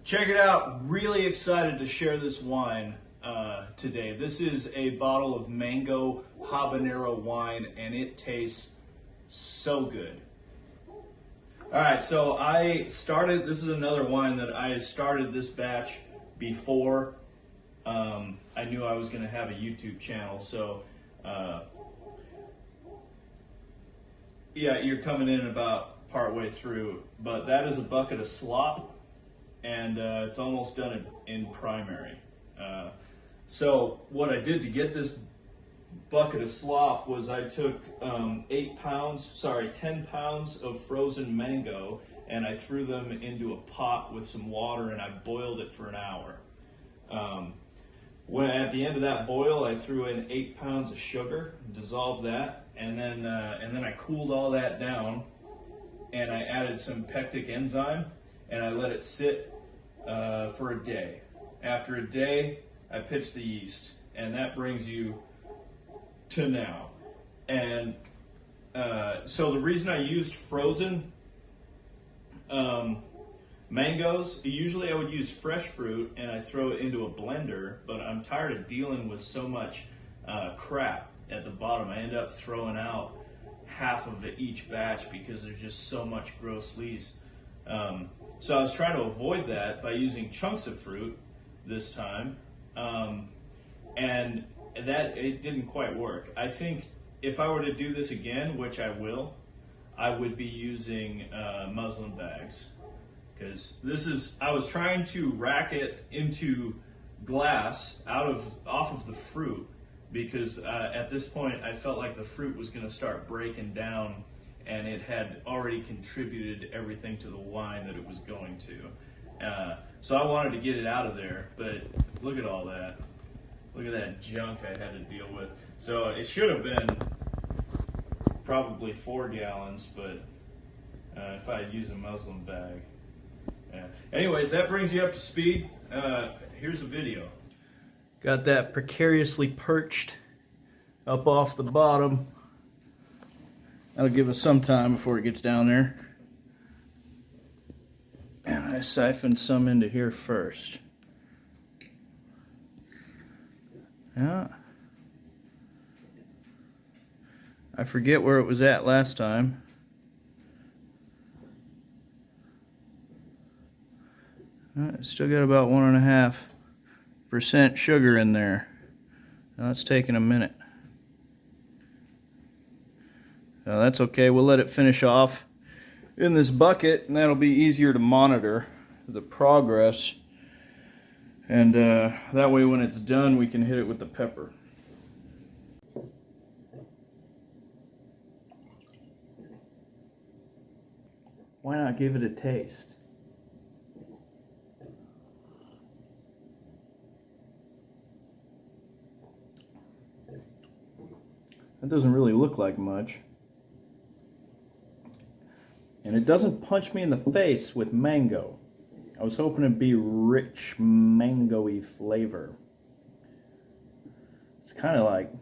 Check it out. Really excited to share this wine today. This is a bottle of mango habanero wine, and it tastes so good. All right, so this is another wine that I started this batch before I knew I was going to have a YouTube channel. So yeah, you're coming in about partway through, but that is a bucket of slop, and it's almost done in primary. So what I did to get this bucket of slop was I took 10 pounds of frozen mango, and I threw them into a pot with some water, and I boiled it for an hour. When at the end of that boil, I threw in 8 pounds of sugar, dissolved that, and then I cooled all that down, and I added some pectic enzyme, and I let it sit for a day. After a day, I pitched the yeast, and that brings you to now. And so the reason I used frozen mangoes, usually I would use fresh fruit and I throw it into a blender, but I'm tired of dealing with so much crap at the bottom. I end up throwing out half of it each batch because there's just so much gross leaves. So I was trying to avoid that by using chunks of fruit this time, and that it didn't quite work. I think if I were to do this again, which I will, I would be using muslin bags, because I was trying to rack it into glass off of the fruit, because at this point I felt like the fruit was going to start breaking down, and it had already contributed everything to the wine that it was going to. So I wanted to get it out of there, but look at all that. Look at that junk I had to deal with. So it should have been probably 4 gallons, but if I had used a muslin bag. Yeah. Anyways, that brings you up to speed. Here's a video. Got that precariously perched up off the bottom. That'll give us some time before it gets down there. And I siphoned some into here first. Yeah. I forget where it was at last time. Still got about 1.5% sugar in there. Now it's taking a minute. Now that's okay. We'll let it finish off in this bucket, and that'll be easier to monitor the progress. And that way when it's done, we can hit it with the pepper. Why not give it a taste? That doesn't really look like much. And it doesn't punch me in the face with mango. I was hoping it'd be rich, mango-y flavor. It's kind of like,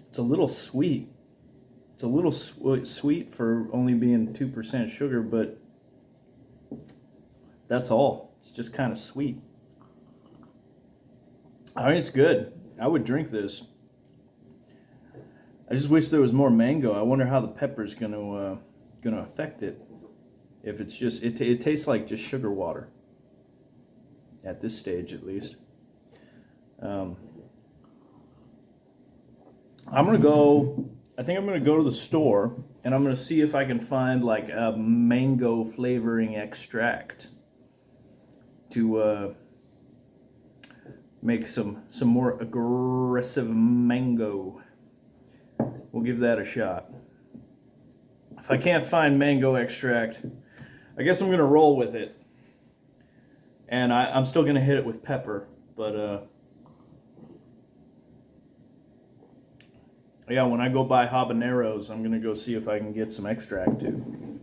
it's a little sweet. It's a little sweet for only being 2% sugar, but that's all. It's just kind of sweet. I mean, it's good. I would drink this. I just wish there was more mango. I wonder how the pepper's gonna affect it. If it's just, it tastes like just sugar water. At this stage, at least. I think I'm gonna go to the store, and I'm gonna see if I can find like a mango flavoring extract to make some more aggressive mango. We'll give that a shot. If I can't find mango extract, I guess I'm going to roll with it. And I'm still going to hit it with pepper. But, yeah, when I go buy habaneros, I'm going to go see if I can get some extract too.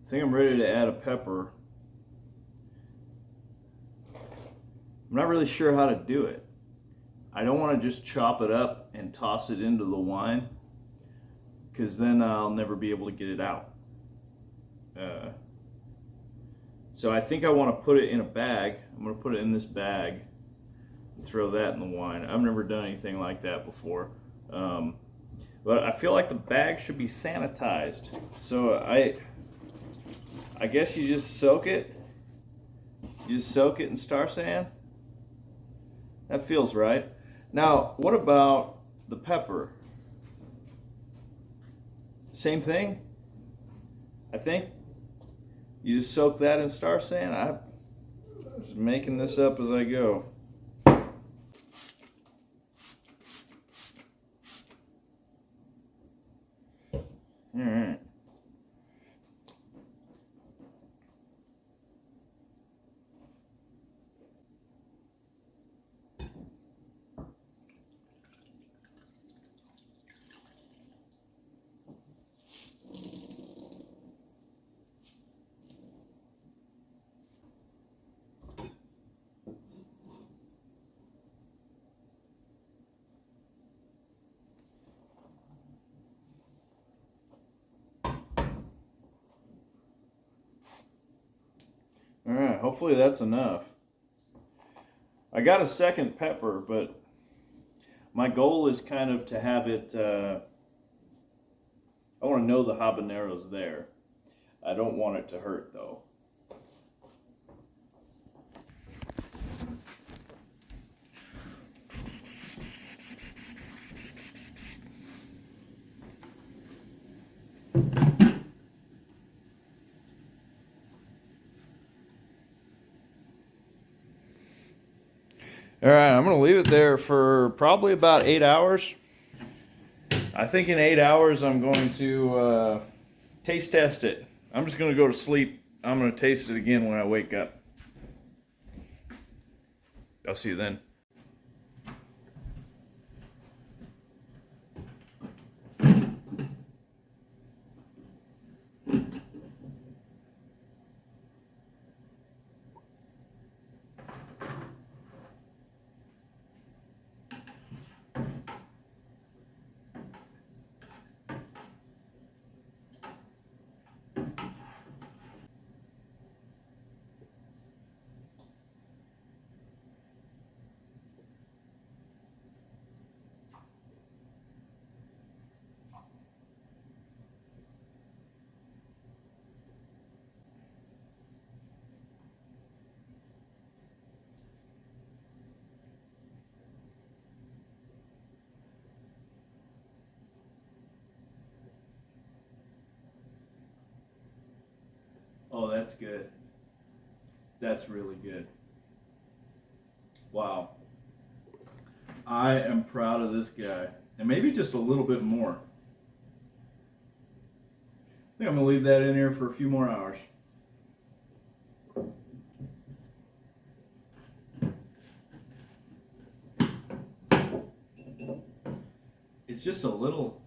I think I'm ready to add a pepper. I'm not really sure how to do it. I don't want to just chop it up and toss it into the wine, because then I'll never be able to get it out. So I think I want to put it in a bag. I'm going to put it in this bag and throw that in the wine. I've never done anything like that before. But I feel like the bag should be sanitized. So I guess you just soak it. You just soak it in Star San. That feels right. Now, what about the pepper? Same thing, I think. You just soak that in Star San. I'm just making this up as I go. All right. All right, hopefully that's enough. I got a second pepper, but my goal is kind of to have it, I want to know the habanero's there. I don't want it to hurt though. All right, I'm going to leave it there for probably about 8 hours. I think in 8 hours I'm going to taste test it. I'm just going to go to sleep. I'm going to taste it again when I wake up. I'll see you then. Oh, that's good. That's really good. Wow. I am proud of this guy. And maybe just a little bit more. I think I'm going to leave that in here for a few more hours. It's just a little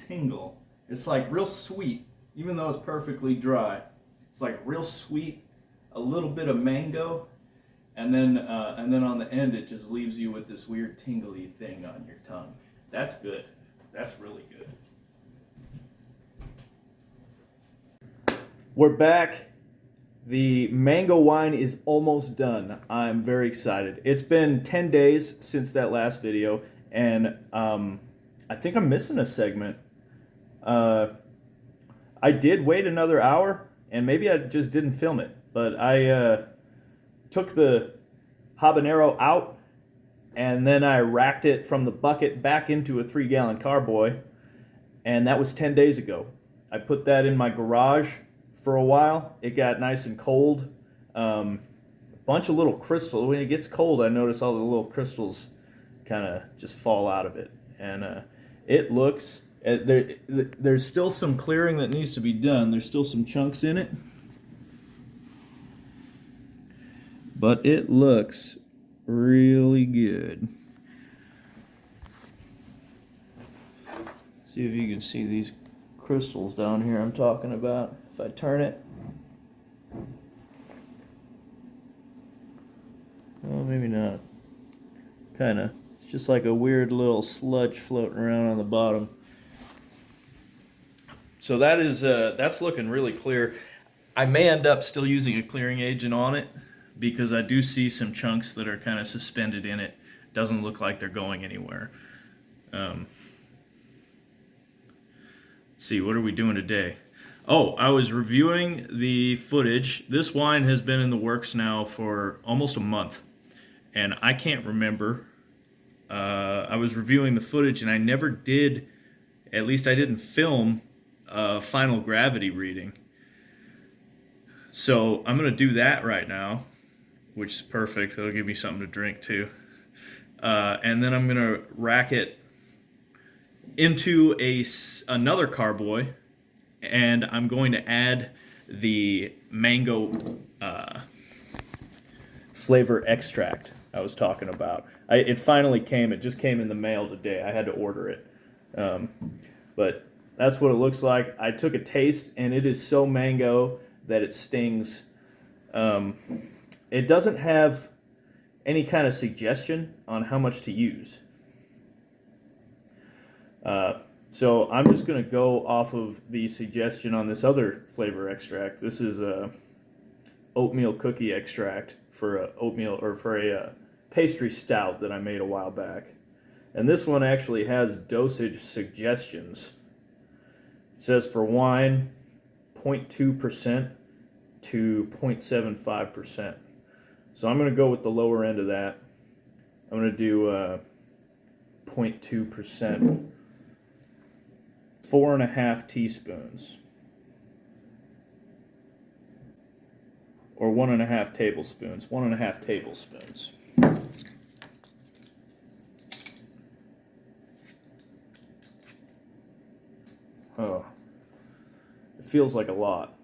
tingle. It's like real sweet, even though it's perfectly dry. It's like real sweet, a little bit of mango, and then on the end it just leaves you with this weird tingly thing on your tongue. That's good. That's really good. We're back. The mango wine is almost done. I'm very excited. It's been 10 days since that last video, and I think I'm missing a segment. I did wait another hour, and maybe I just didn't film it, but I took the habanero out, and then I racked it from the bucket back into a 3-gallon carboy, and that was 10 days ago. I put that in my garage for a while. It got nice and cold. A bunch of little crystals. When it gets cold, I notice all the little crystals kind of just fall out of it, and it looks. There's still some clearing that needs to be done. There's still some chunks in it, but it looks really good. See if you can see these crystals down here I'm talking about. If I turn it, well, maybe not. Kind of. It's just like a weird little sludge floating around on the bottom. So that is that's looking really clear. I may end up still using a clearing agent on it because I do see some chunks that are kind of suspended in it. Doesn't look like they're going anywhere. Let's see, what are we doing today? Oh, I was reviewing the footage. This wine has been in the works now for almost a month, and I can't remember. I was reviewing the footage, and I never did, at least I didn't film a final gravity reading. So I'm going to do that right now, which is perfect. That'll give me something to drink too. And then I'm going to rack it into another carboy, and I'm going to add the mango flavor extract I was talking about. It finally came. It just came in the mail today. I had to order it. But that's what it looks like. I took a taste, and it is so mango that it stings. It doesn't have any kind of suggestion on how much to use. So I'm just going to go off of the suggestion on this other flavor extract. This is a oatmeal cookie extract for a oatmeal or for a pastry stout that I made a while back. And this one actually has dosage suggestions. It says for wine 0.2% to 0.75%. So I'm going to go with the lower end of that. I'm going to do 0.2%. 4.5 teaspoons. Or 1.5 tablespoons. 1.5 tablespoons. Oh, it feels like a lot.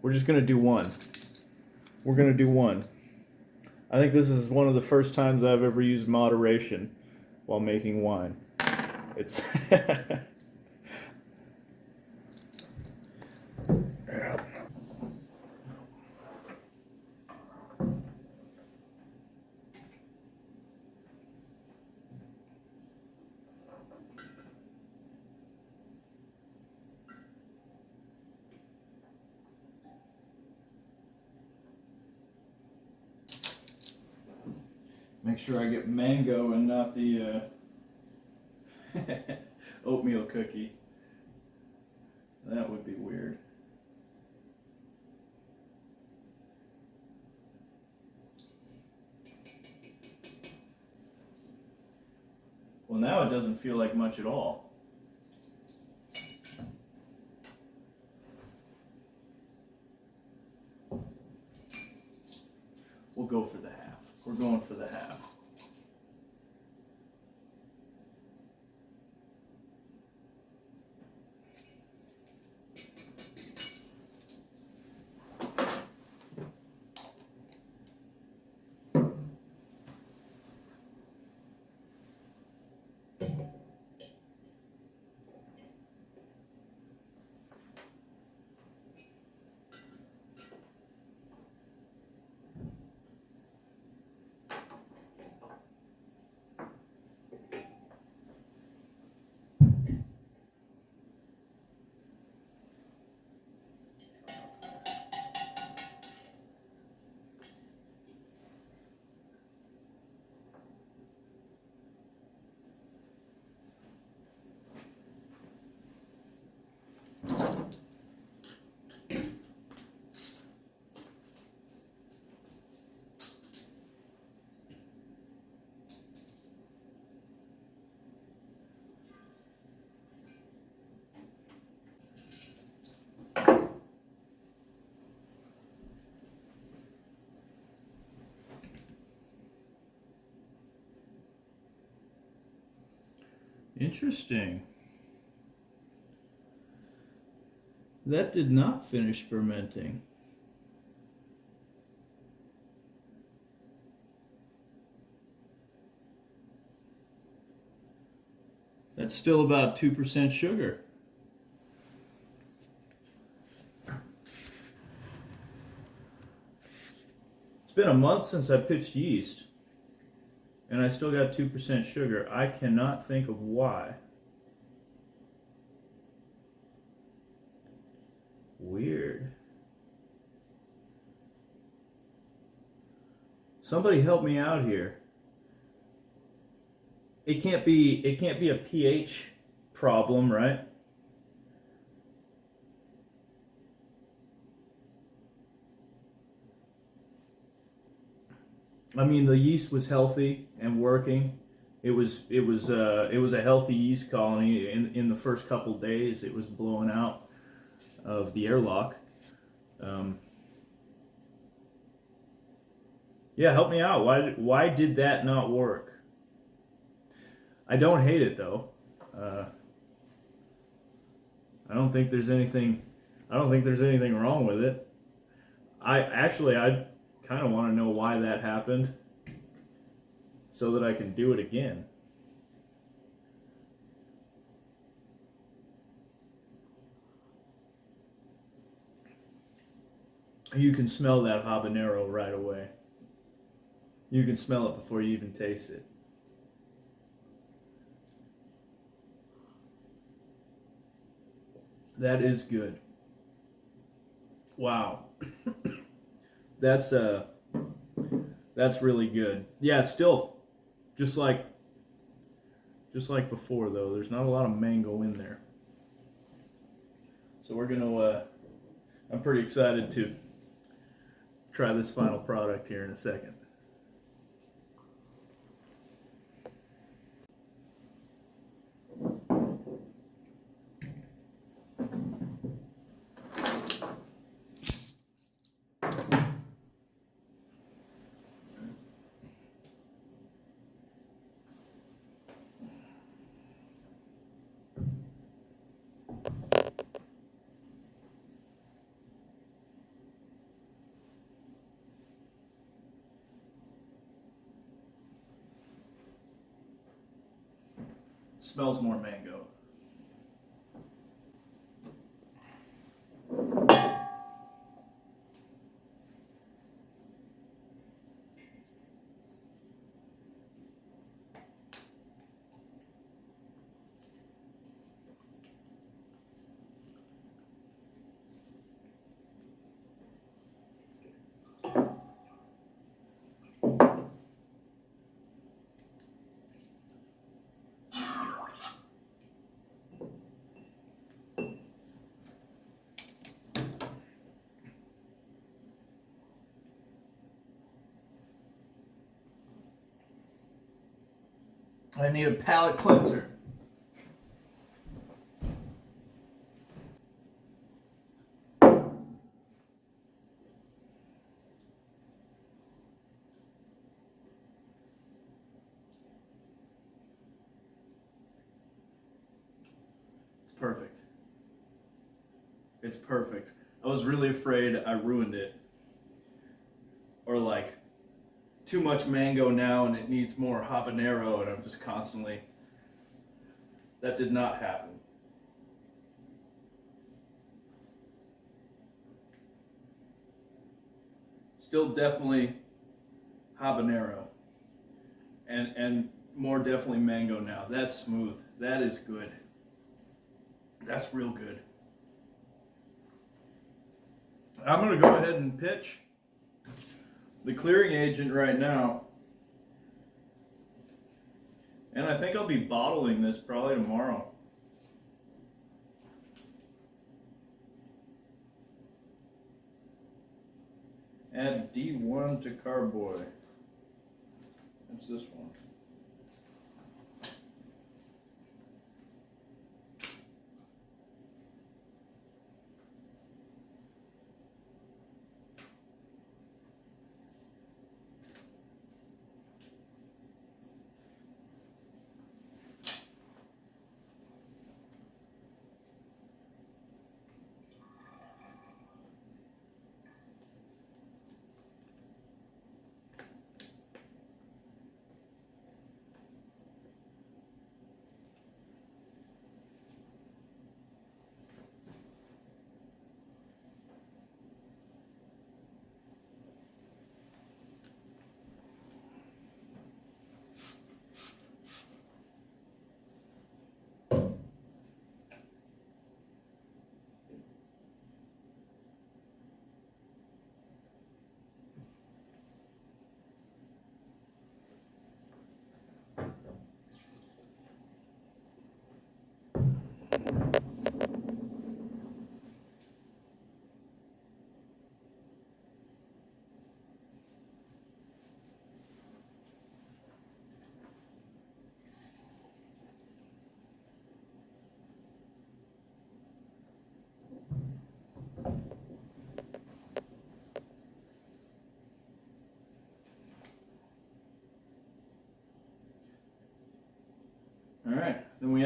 We're just going to do one. We're going to do one. I think this is one of the first times I've ever used moderation while making wine. It's make sure I get mango and not the oatmeal cookie. That would be weird. Well, now it doesn't feel like much at all. We'll go for the half. We're going for the half. Interesting. That did not finish fermenting. That's still about 2% sugar. been a month since I pitched yeast, and I still got 2% sugar. I cannot think of why. Weird. Somebody help me out here. It can't be a pH problem, right? I mean, the yeast was healthy and working. It was a healthy yeast colony. In the first couple days, it was blowing out of the airlock. Yeah, help me out. Why did that not work? I don't hate it though. I don't think there's anything wrong with it. I kind of want to know why that happened so that I can do it again. You can smell that habanero right away. You can smell it before you even taste it. That is good. Wow. That's really good. Yeah, still just like before though. There's not a lot of mango in there. So we're gonna I'm pretty excited to try this final product here in a second. Smells more mango. I need a palate cleanser. It's perfect. It's perfect. I was really afraid I ruined it. Or like too much mango now and it needs more habanero, and I'm just constantly. That did not happen. Still definitely habanero. And more definitely mango now. That's smooth. That is good. That's real good. I'm going to go ahead and pitch the clearing agent right now. And I think I'll be bottling this probably tomorrow. Add D1 to carboy. That's this one.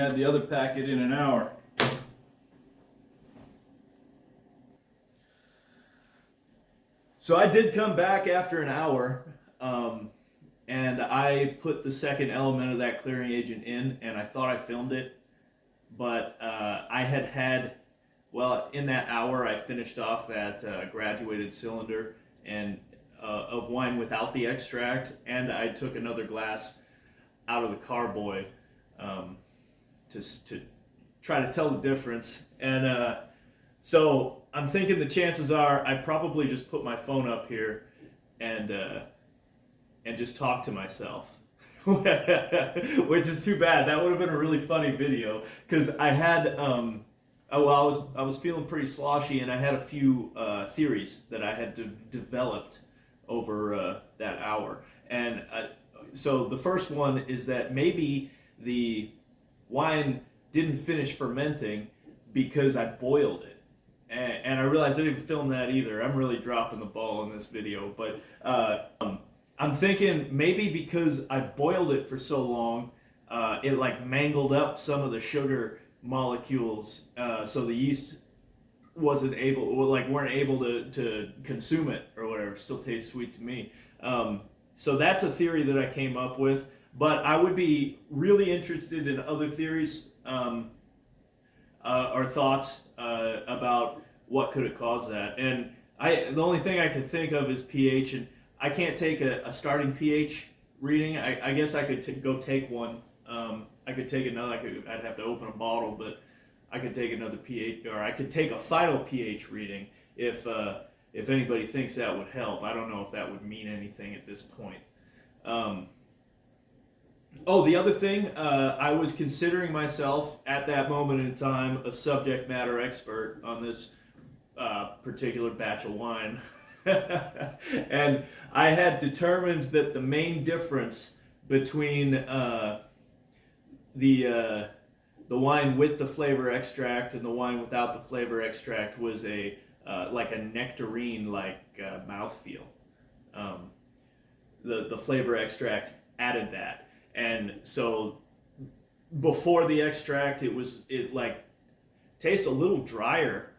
had the other packet in an hour. So I did come back after an hour, and I put the second element of that clearing agent in, and I thought I filmed it, but I had, well, in that hour I finished off that graduated cylinder and of wine without the extract, and I took another glass out of the carboy to try to tell the difference. And so I'm thinking the chances are I probably just put my phone up here and just talk to myself, which is too bad. That would have been a really funny video because I had I was feeling pretty sloshy, and I had a few theories that I had developed over that hour. And so the first one is that maybe the wine didn't finish fermenting because I boiled it. And I realized I didn't film that either. I'm really dropping the ball in this video. But I'm thinking maybe because I boiled it for so long, it like mangled up some of the sugar molecules, so the yeast weren't able to consume it or whatever. Still tastes sweet to me. So that's a theory that I came up with, but I would be really interested in other theories or thoughts about what could have caused that. And the only thing I could think of is pH, and I can't take a starting pH reading. I guess I could go take one. I could take another. I'd have to open a bottle, but I could take another pH, or I could take a final pH reading if anybody thinks that would help. I don't know if that would mean anything at this point. The other thing, I was considering myself at that moment in time a subject matter expert on this particular batch of wine. And I had determined that the main difference between the wine with the flavor extract and the wine without the flavor extract was like a nectarine-like mouthfeel. The flavor extract added that, and so before the extract, it like tastes a little drier,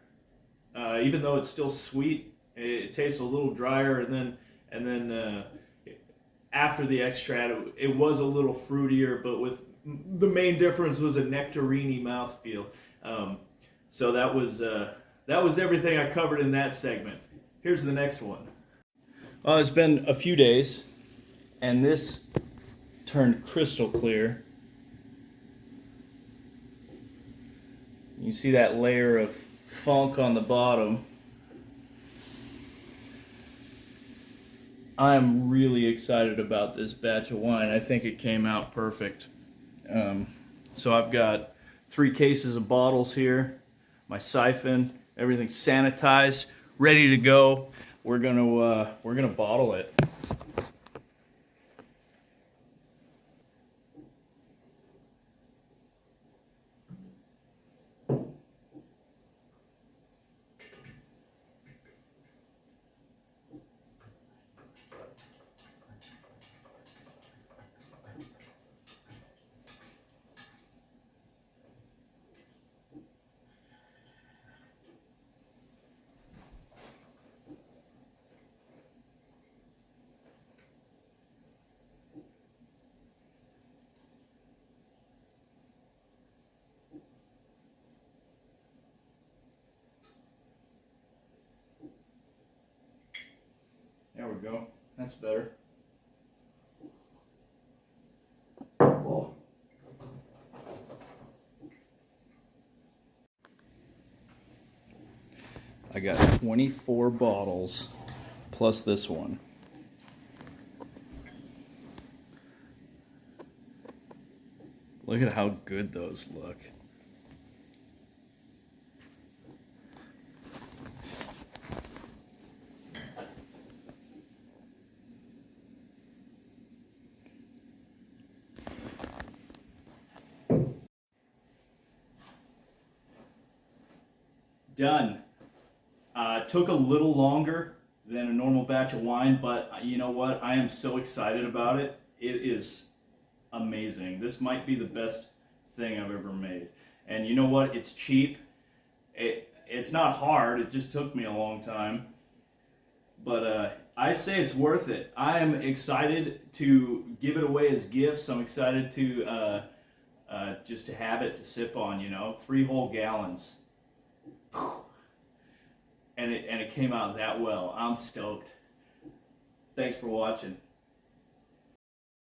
even though it's still sweet. It tastes a little drier, and then after the extract, it was a little fruitier, but with the main difference was a nectarine mouthfeel. So that was everything I covered in that segment. Here's the next one. Well, it's been a few days, and this turned crystal clear. You see that layer of funk on the bottom. I'm really excited about this batch of wine. I think it came out perfect. So I've got 3 cases of bottles here, my siphon, everything sanitized, ready to go. We're gonna bottle it. There we go. That's better. Oh. I got 24 bottles plus this one. Look at how good those look. Done. Took a little longer than a normal batch of wine, but you know what? I am so excited about it. It is amazing. This might be the best thing I've ever made. And you know what? It's cheap. It's not hard. It just took me a long time. But I say it's worth it. I am excited to give it away as gifts. I'm excited to just to have it to sip on, 3 whole gallons. And it came out that well. I'm stoked. Thanks for watching.